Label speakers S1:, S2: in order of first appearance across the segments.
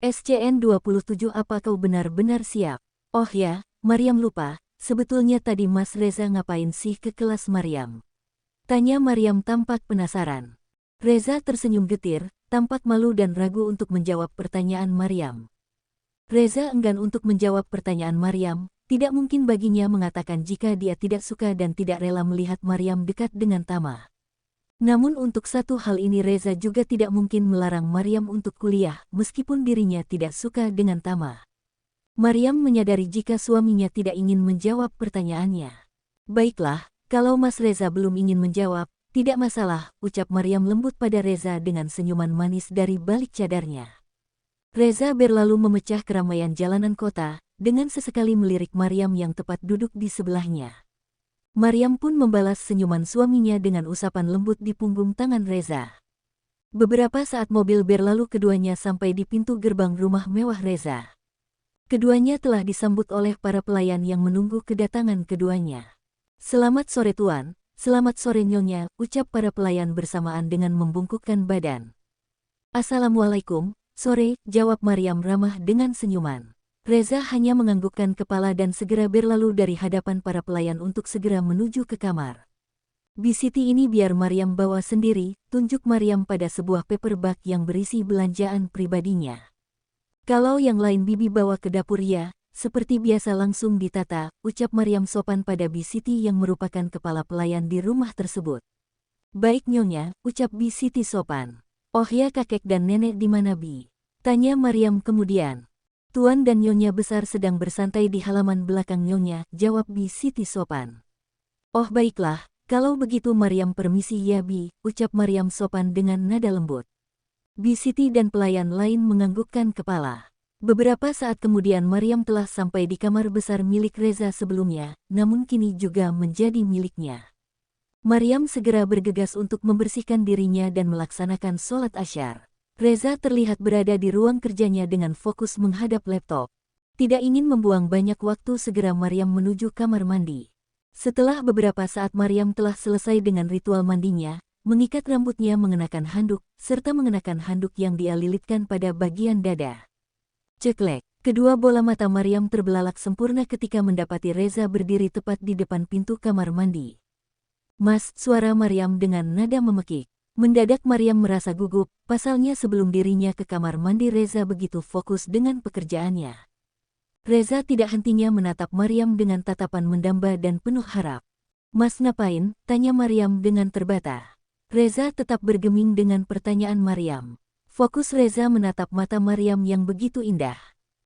S1: SCN-27 apa kau benar-benar siap? Oh ya, Maryam lupa, sebetulnya tadi Mas Reza ngapain sih ke kelas Maryam? Tanya Maryam tampak penasaran. Reza tersenyum getir, tampak malu dan ragu untuk menjawab pertanyaan Maryam. Reza enggan untuk menjawab pertanyaan Maryam, tidak mungkin baginya mengatakan jika dia tidak suka dan tidak rela melihat Maryam dekat dengan Tama. Namun untuk satu hal ini Reza juga tidak mungkin melarang Maryam untuk kuliah, meskipun dirinya tidak suka dengan Tama. Maryam menyadari jika suaminya tidak ingin menjawab pertanyaannya. Baiklah, kalau Mas Reza belum ingin menjawab, tidak masalah, ucap Maryam lembut pada Reza dengan senyuman manis dari balik cadarnya. Reza berlalu memecah keramaian jalanan kota, dengan sesekali melirik Maryam yang tepat duduk di sebelahnya. Maryam pun membalas senyuman suaminya dengan usapan lembut di punggung tangan Reza. Beberapa saat mobil berlalu keduanya sampai di pintu gerbang rumah mewah Reza. Keduanya telah disambut oleh para pelayan yang menunggu kedatangan keduanya. "Selamat sore Tuan, selamat sore Nyonya," ucap para pelayan bersamaan dengan membungkukkan badan. "Assalamualaikum, sore," jawab Maryam ramah dengan senyuman. Reza hanya menganggukkan kepala dan segera berlalu dari hadapan para pelayan untuk segera menuju ke kamar. "Bisiti ini biar Maryam bawa sendiri," tunjuk Maryam pada sebuah paper bag yang berisi belanjaan pribadinya. "Kalau yang lain Bibi bawa ke dapur ya, seperti biasa langsung ditata," ucap Maryam sopan pada Bisiti yang merupakan kepala pelayan di rumah tersebut. "Baik Nyonya," ucap Bisiti sopan. "Oh ya kakek dan nenek di mana Bi?" tanya Maryam kemudian. "Tuan dan Nyonya besar sedang bersantai di halaman belakang Nyonya," jawab Bisiti sopan. "Oh baiklah, kalau begitu Maryam permisi ya Bi," ucap Maryam sopan dengan nada lembut. Bisiti dan pelayan lain menganggukkan kepala. Beberapa saat kemudian Maryam telah sampai di kamar besar milik Reza sebelumnya, namun kini juga menjadi miliknya. Maryam segera bergegas untuk membersihkan dirinya dan melaksanakan sholat Asyar. Reza terlihat berada di ruang kerjanya dengan fokus menghadap laptop. Tidak ingin membuang banyak waktu segera Maryam menuju kamar mandi. Setelah beberapa saat Maryam telah selesai dengan ritual mandinya, mengikat rambutnya mengenakan handuk, serta mengenakan handuk yang dia lilitkan pada bagian dada. Ceklek, kedua bola mata Maryam terbelalak sempurna ketika mendapati Reza berdiri tepat di depan pintu kamar mandi. "Mas," suara Maryam dengan nada memekik. Mendadak Maryam merasa gugup, pasalnya sebelum dirinya ke kamar mandi Reza begitu fokus dengan pekerjaannya. Reza tidak hentinya menatap Maryam dengan tatapan mendamba dan penuh harap. "Mas ngapain?" tanya Maryam dengan terbata. Reza tetap bergeming dengan pertanyaan Maryam. Fokus Reza menatap mata Maryam yang begitu indah.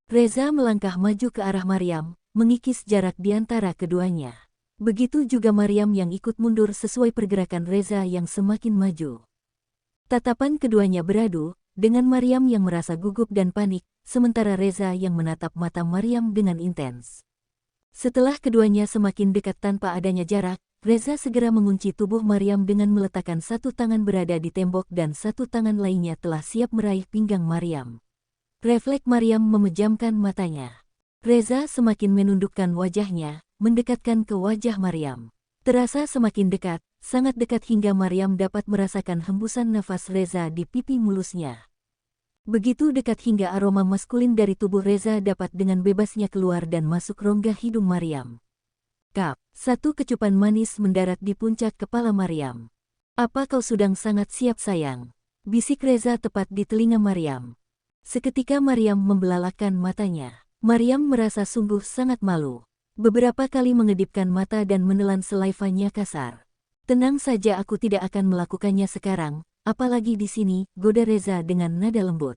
S1: Reza melangkah maju ke arah Maryam, mengikis jarak di antara keduanya. Begitu juga Maryam yang ikut mundur sesuai pergerakan Reza yang semakin maju. Tatapan keduanya beradu, dengan Maryam yang merasa gugup dan panik, sementara Reza yang menatap mata Maryam dengan intens. Setelah keduanya semakin dekat tanpa adanya jarak, Reza segera mengunci tubuh Maryam dengan meletakkan satu tangan berada di tembok dan satu tangan lainnya telah siap meraih pinggang Maryam. Refleks Maryam memejamkan matanya. Reza semakin menundukkan wajahnya, mendekatkan ke wajah Maryam. Terasa semakin dekat, sangat dekat hingga Maryam dapat merasakan hembusan nafas Reza di pipi mulusnya. Begitu dekat hingga aroma maskulin dari tubuh Reza dapat dengan bebasnya keluar dan masuk rongga hidung Maryam. Kap, satu kecupan manis mendarat di puncak kepala Maryam. "Apa kau sudah sangat siap sayang?" bisik Reza tepat di telinga Maryam. Seketika Maryam membelalakkan matanya. Maryam merasa sungguh sangat malu. Beberapa kali mengedipkan mata dan menelan selaivanya kasar. "Tenang saja, aku tidak akan melakukannya sekarang, apalagi di sini," goda Reza dengan nada lembut.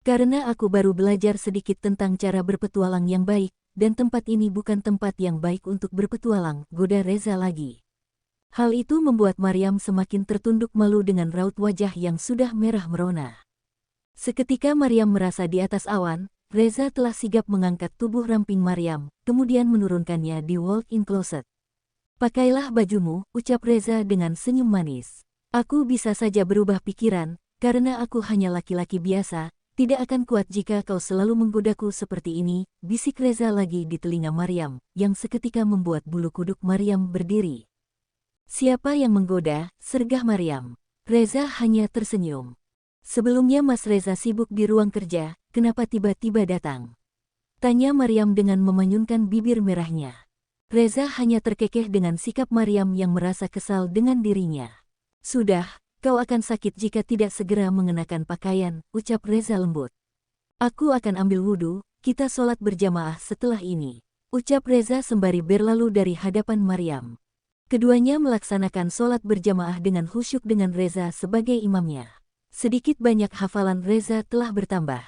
S1: "Karena aku baru belajar sedikit tentang cara berpetualang yang baik, dan tempat ini bukan tempat yang baik untuk berpetualang," goda Reza lagi. Hal itu membuat Maryam semakin tertunduk malu dengan raut wajah yang sudah merah merona. Seketika Maryam merasa di atas awan, Reza telah sigap mengangkat tubuh ramping Maryam, kemudian menurunkannya di walk-in closet. "Pakailah bajumu," ucap Reza dengan senyum manis. "Aku bisa saja berubah pikiran, karena aku hanya laki-laki biasa, tidak akan kuat jika kau selalu menggodaku seperti ini," bisik Reza lagi di telinga Maryam, yang seketika membuat bulu kuduk Maryam berdiri. "Siapa yang menggoda?" sergah Maryam. Reza hanya tersenyum. Sebelumnya Mas Reza sibuk di ruang kerja, kenapa tiba-tiba datang? Tanya Maryam dengan memanyunkan bibir merahnya. Reza hanya terkekeh dengan sikap Maryam yang merasa kesal dengan dirinya. Sudah, kau akan sakit jika tidak segera mengenakan pakaian, ucap Reza lembut. Aku akan ambil wudhu, kita sholat berjamaah setelah ini, ucap Reza sembari berlalu dari hadapan Maryam. Keduanya melaksanakan sholat berjamaah dengan khusyuk dengan Reza sebagai imamnya. Sedikit banyak hafalan Reza telah bertambah.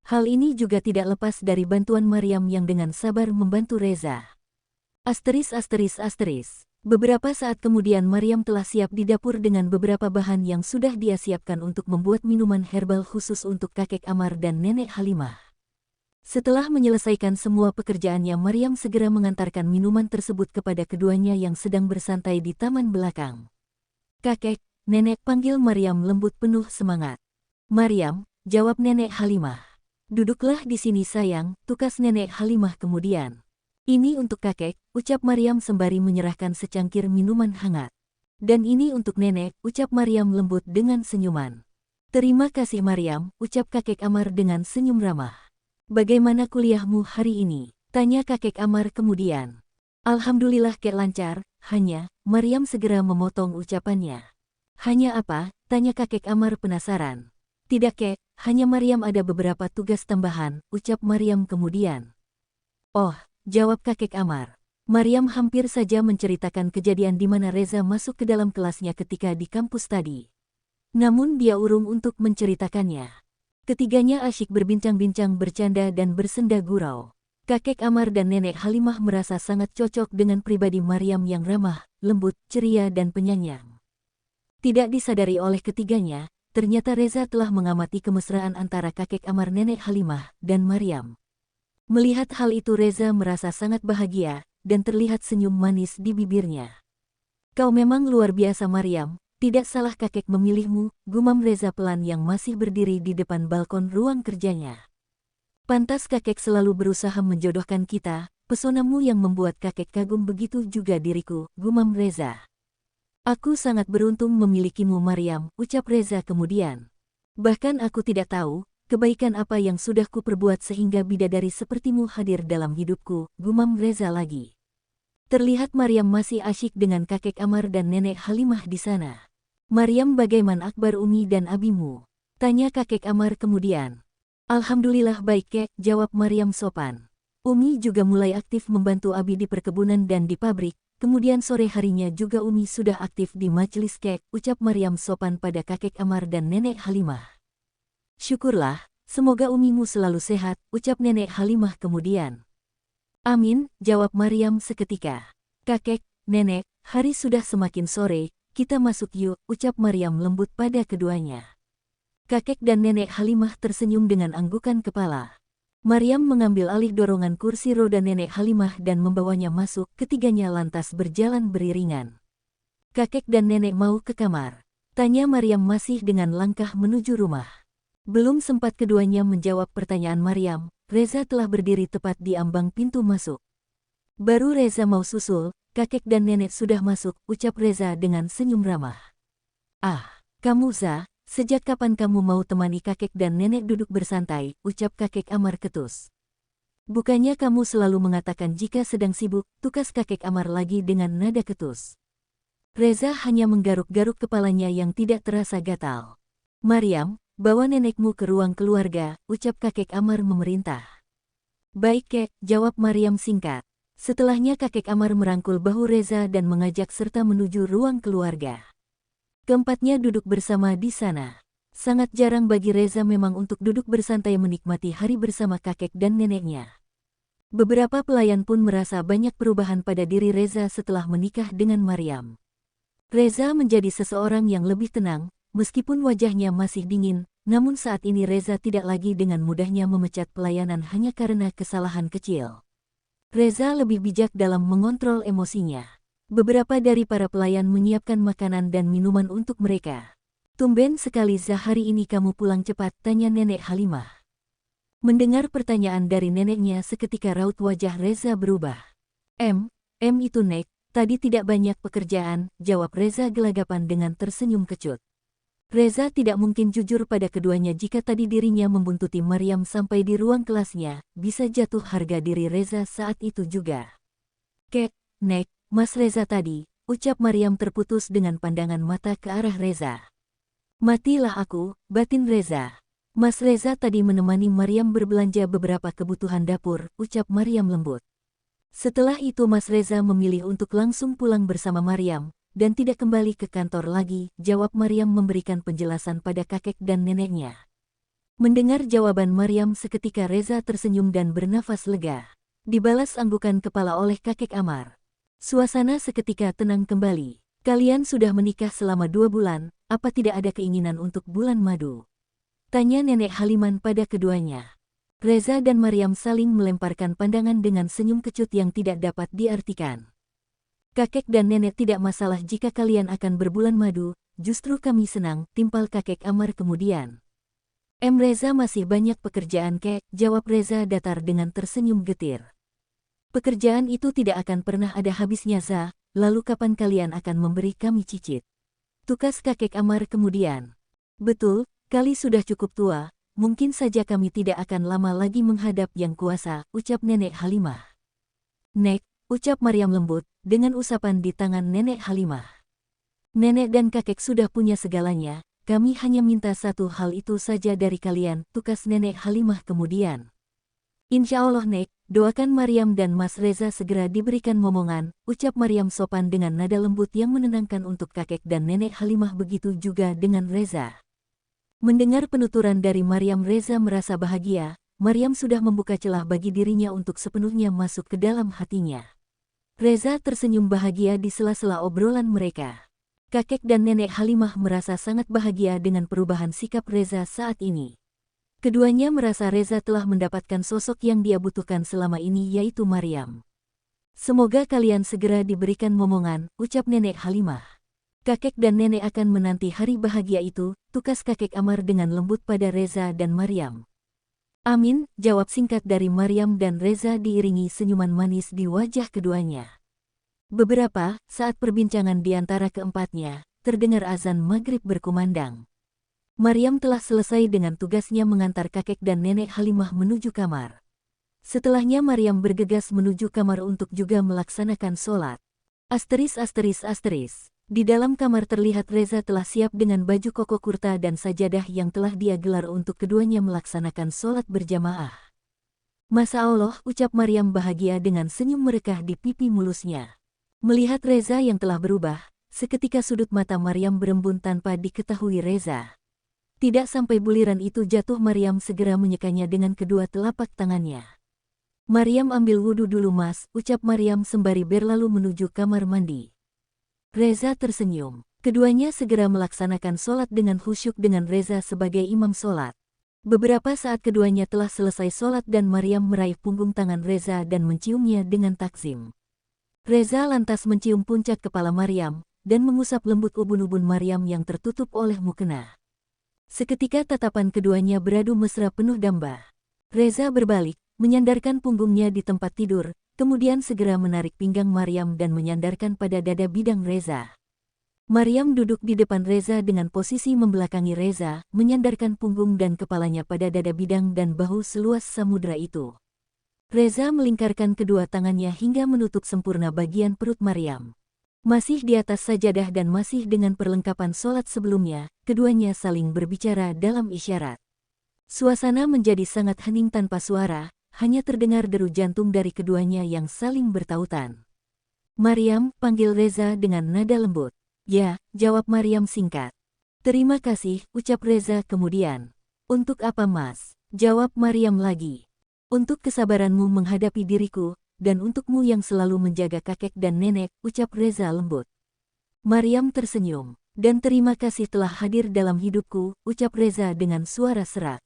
S1: Hal ini juga tidak lepas dari bantuan Maryam yang dengan sabar membantu Reza. Beberapa saat kemudian Maryam telah siap di dapur dengan beberapa bahan yang sudah dia siapkan untuk membuat minuman herbal khusus untuk kakek Amar dan nenek Halimah. Setelah menyelesaikan semua pekerjaannya, Maryam segera mengantarkan minuman tersebut kepada keduanya yang sedang bersantai di taman belakang. Kakek, nenek, panggil Maryam lembut penuh semangat. Maryam, jawab nenek Halimah. Duduklah di sini sayang, tukas nenek Halimah kemudian. Ini untuk kakek, ucap Maryam sembari menyerahkan secangkir minuman hangat. Dan ini untuk nenek, ucap Maryam lembut dengan senyuman. Terima kasih Maryam, ucap kakek Amar dengan senyum ramah. Bagaimana kuliahmu hari ini? Tanya kakek Amar kemudian. Alhamdulillah kek lancar, hanya, Maryam segera memotong ucapannya. Hanya apa? Tanya kakek Amar penasaran. Tidak kek, hanya Maryam ada beberapa tugas tambahan, ucap Maryam kemudian. Oh, jawab kakek Amar. Maryam hampir saja menceritakan kejadian di mana Reza masuk ke dalam kelasnya ketika di kampus tadi. Namun dia urung untuk menceritakannya. Ketiganya asyik berbincang-bincang, bercanda dan bersenda gurau. Kakek Amar dan nenek Halimah merasa sangat cocok dengan pribadi Maryam yang ramah, lembut, ceria dan penyayang. Tidak disadari oleh ketiganya, ternyata Reza telah mengamati kemesraan antara kakek Amar, nenek Halimah, dan Maryam. Melihat hal itu Reza merasa sangat bahagia, dan terlihat senyum manis di bibirnya. Kau memang luar biasa Maryam, tidak salah kakek memilihmu, gumam Reza pelan yang masih berdiri di depan balkon ruang kerjanya. Pantas kakek selalu berusaha menjodohkan kita, pesonamu yang membuat kakek kagum, begitu juga diriku, gumam Reza. Aku sangat beruntung memilikimu Maryam, ucap Reza kemudian. Bahkan aku tidak tahu, kebaikan apa yang sudah kuperbuat sehingga bidadari sepertimu hadir dalam hidupku, gumam Reza lagi. Terlihat Maryam masih asyik dengan kakek Amar dan nenek Halimah di sana. Maryam, bagaimana akbar Umi dan abimu? Tanya kakek Amar kemudian. Alhamdulillah baik kek, jawab Maryam sopan. Umi juga mulai aktif membantu abi di perkebunan dan di pabrik, kemudian sore harinya juga Umi sudah aktif di majelis kek, ucap Maryam sopan pada kakek Amar dan nenek Halimah. Syukurlah, semoga umimu selalu sehat, ucap nenek Halimah kemudian. Amin, jawab Maryam seketika. Kakek, nenek, hari sudah semakin sore, kita masuk yuk, ucap Maryam lembut pada keduanya. Kakek dan nenek Halimah tersenyum dengan anggukan kepala. Maryam mengambil alih dorongan kursi roda nenek Halimah dan membawanya masuk, ketiganya lantas berjalan beriringan. Kakek dan nenek mau ke kamar? Tanya Maryam masih dengan langkah menuju rumah. Belum sempat keduanya menjawab pertanyaan Maryam, Reza telah berdiri tepat di ambang pintu masuk. Baru Reza mau susul, kakek dan nenek sudah masuk, ucap Reza dengan senyum ramah. Ah, kamu Za, sejak kapan kamu mau temani kakek dan nenek duduk bersantai, ucap kakek Amar ketus. Bukannya kamu selalu mengatakan jika sedang sibuk, tukas kakek Amar lagi dengan nada ketus. Reza hanya menggaruk-garuk kepalanya yang tidak terasa gatal. Maryam, bawa nenekmu ke ruang keluarga, ucap kakek Amar memerintah. Baik kek, jawab Maryam singkat. Setelahnya kakek Amar merangkul bahu Reza dan mengajak serta menuju ruang keluarga. Keempatnya duduk bersama di sana. Sangat jarang bagi Reza memang untuk duduk bersantai menikmati hari bersama kakek dan neneknya. Beberapa pelayan pun merasa banyak perubahan pada diri Reza setelah menikah dengan Maryam. Reza menjadi seseorang yang lebih tenang, meskipun wajahnya masih dingin, namun saat ini Reza tidak lagi dengan mudahnya memecat pelayanan hanya karena kesalahan kecil. Reza lebih bijak dalam mengontrol emosinya. Beberapa dari para pelayan menyiapkan makanan dan minuman untuk mereka. Tumben sekali Za, hari ini kamu pulang cepat, tanya nenek Halimah. Mendengar pertanyaan dari neneknya seketika raut wajah Reza berubah. Itu Nek, tadi tidak banyak pekerjaan, jawab Reza gelagapan dengan tersenyum kecut. Reza tidak mungkin jujur pada keduanya jika tadi dirinya membuntuti Maryam sampai di ruang kelasnya, bisa jatuh harga diri Reza saat itu juga. Kek, Nek, Mas Reza tadi, ucap Maryam terputus dengan pandangan mata ke arah Reza. Matilah aku, batin Reza. Mas Reza tadi menemani Maryam berbelanja beberapa kebutuhan dapur, ucap Maryam lembut. Setelah itu Mas Reza memilih untuk langsung pulang bersama Maryam, dan tidak kembali ke kantor lagi, jawab Maryam memberikan penjelasan pada kakek dan neneknya. Mendengar jawaban Maryam seketika Reza tersenyum dan bernafas lega. Dibalas anggukan kepala oleh kakek Amar. Suasana seketika tenang kembali. Kalian sudah menikah selama 2 bulan, apa tidak ada keinginan untuk bulan madu? Tanya nenek Haliman pada keduanya. Reza dan Maryam saling melemparkan pandangan dengan senyum kecut yang tidak dapat diartikan. Kakek dan nenek tidak masalah jika kalian akan berbulan madu, justru kami senang, timpal kakek Amar kemudian. Reza masih banyak pekerjaan kek, jawab Reza datar dengan tersenyum getir. Pekerjaan itu tidak akan pernah ada habisnya Za, lalu kapan kalian akan memberi kami cicit? Tukas kakek Amar kemudian. Betul, kali sudah cukup tua, mungkin saja kami tidak akan lama lagi menghadap yang kuasa, ucap nenek Halimah. Nek, ucap Maryam lembut, dengan usapan di tangan nenek Halimah. Nenek dan kakek sudah punya segalanya, kami hanya minta satu hal itu saja dari kalian, tukas nenek Halimah kemudian. Insya Allah Nek, doakan Maryam dan Mas Reza segera diberikan momongan, ucap Maryam sopan dengan nada lembut yang menenangkan untuk kakek dan nenek Halimah begitu juga dengan Reza. Mendengar penuturan dari Maryam Reza merasa bahagia, Maryam sudah membuka celah bagi dirinya untuk sepenuhnya masuk ke dalam hatinya. Reza tersenyum bahagia di sela-sela obrolan mereka. Kakek dan nenek Halimah merasa sangat bahagia dengan perubahan sikap Reza saat ini. Keduanya merasa Reza telah mendapatkan sosok yang dia butuhkan selama ini yaitu Maryam. Semoga kalian segera diberikan momongan, ucap nenek Halimah. Kakek dan nenek akan menanti hari bahagia itu, tukas kakek Amar dengan lembut pada Reza dan Maryam. Amin, jawab singkat dari Maryam dan Reza diiringi senyuman manis di wajah keduanya. Beberapa saat perbincangan di antara keempatnya, terdengar azan maghrib berkumandang. Maryam telah selesai dengan tugasnya mengantar kakek dan nenek Halimah menuju kamar. Setelahnya Maryam bergegas menuju kamar untuk juga melaksanakan sholat. *****. Di dalam kamar terlihat Reza telah siap dengan baju koko kurta dan sajadah yang telah dia gelar untuk keduanya melaksanakan sholat berjamaah. Masya Allah, ucap Maryam bahagia dengan senyum merekah di pipi mulusnya. Melihat Reza yang telah berubah, seketika sudut mata Maryam berembun tanpa diketahui Reza. Tidak sampai buliran itu jatuh Maryam segera menyekanya dengan kedua telapak tangannya. Maryam ambil wudhu dulu mas, ucap Maryam sembari berlalu menuju kamar mandi. Reza tersenyum. Keduanya segera melaksanakan sholat dengan khusyuk dengan Reza sebagai imam sholat. Beberapa saat keduanya telah selesai sholat dan Maryam meraih punggung tangan Reza dan menciumnya dengan takzim. Reza lantas mencium puncak kepala Maryam dan mengusap lembut ubun-ubun Maryam yang tertutup oleh mukena. Seketika tatapan keduanya beradu mesra penuh damba. Reza berbalik, menyandarkan punggungnya di tempat tidur, kemudian segera menarik pinggang Maryam dan menyandarkan pada dada bidang Reza. Maryam duduk di depan Reza dengan posisi membelakangi Reza, menyandarkan punggung dan kepalanya pada dada bidang dan bahu seluas samudra itu. Reza melingkarkan kedua tangannya hingga menutup sempurna bagian perut Maryam. Masih di atas sajadah dan masih dengan perlengkapan sholat sebelumnya, keduanya saling berbicara dalam isyarat. Suasana menjadi sangat hening tanpa suara, hanya terdengar deru jantung dari keduanya yang saling bertautan. Maryam, panggil Reza dengan nada lembut. Ya, jawab Maryam singkat. Terima kasih, ucap Reza kemudian. Untuk apa mas? Jawab Maryam lagi. Untuk kesabaranmu menghadapi diriku, dan untukmu yang selalu menjaga kakek dan nenek, ucap Reza lembut. Maryam tersenyum. Dan terima kasih telah hadir dalam hidupku, ucap Reza dengan suara serak.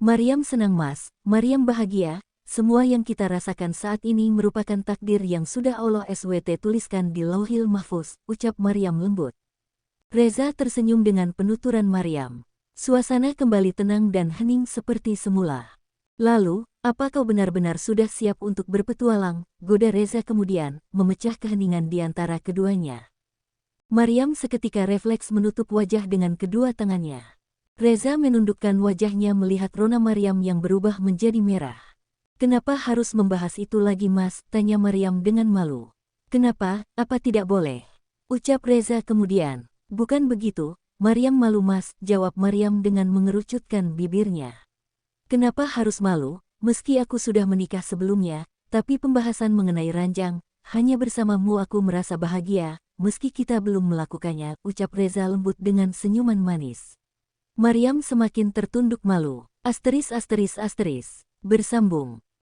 S1: Maryam senang mas, Maryam bahagia, semua yang kita rasakan saat ini merupakan takdir yang sudah Allah SWT tuliskan di Lauhil Mahfuz, ucap Maryam lembut. Reza tersenyum dengan penuturan Maryam. Suasana kembali tenang dan hening seperti semula. Lalu, apa kau benar-benar sudah siap untuk berpetualang? Goda Reza kemudian, memecah keheningan di antara keduanya. Maryam seketika refleks menutup wajah dengan kedua tangannya. Reza menundukkan wajahnya melihat rona Maryam yang berubah menjadi merah. "Kenapa harus membahas itu lagi, Mas?" tanya Maryam dengan malu. "Kenapa? Apa tidak boleh?" ucap Reza kemudian. "Bukan begitu, Maryam malu, Mas," jawab Maryam dengan mengerucutkan bibirnya. "Kenapa harus malu? Meski aku sudah menikah sebelumnya, tapi pembahasan mengenai ranjang, hanya bersamamu aku merasa bahagia, meski kita belum melakukannya," ucap Reza lembut dengan senyuman manis. Maryam semakin tertunduk malu. Bersambung.